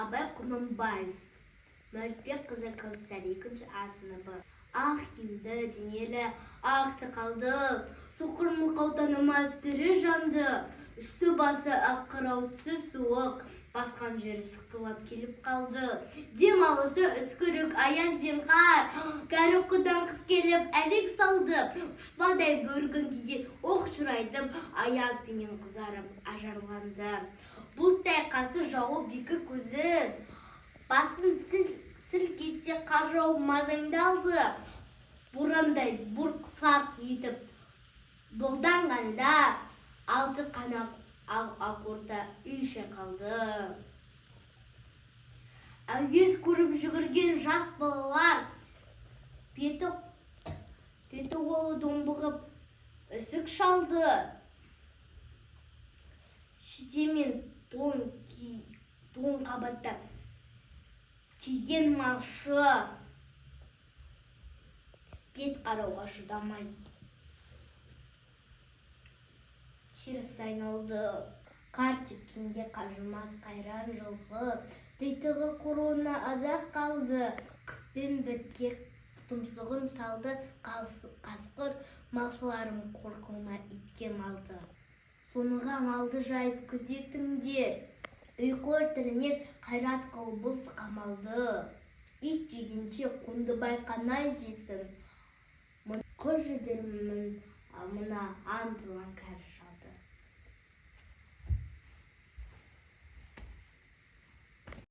Абай Құнанбаев, Мәлікбек қызы Кәусар, 2-ші А сыныбы. Ақ киімді, денелі, ақ сақалды, соқыр мылқау танымас тірі жанды, үсті басы ақ қырауытсыз суық, басқан жері сықылап келіп қалды. Дем алысы үскірік аяз бен қар, кәрі құдан қыс келіп әлек салды. Ұшпадай бөргін кейде оқ шырайтып, аяз бенен қызарып ажарланды. Бұлттай қасы жауып екі көзін, басын сіл кетсе қар жауып мазаңдалды. Борандай бұрқ-сарқ етіп бұлданғанда, алты қанат ақ орта үйше қалды. Әуез көріп жүгірген жас балалар беті қолы домбығып үсік шалды. Шидемен тон қабаттап киген малшы бет қарауға шыдамай теріс айналды. Қар тепкенде қажымас қайран жылғы, титығы қоруына азақ қалды. Қыспен бірге тұмсығын салды, қасқыр малшыларым қорқылмай итке малды. Соныға малды жайып күзетіңдер, ұйқы өлтірмес қайрат қыл бұз қамалды. Ит жегенше Қондыбай қанай жесін, қыз жібермін мына антылан кәрі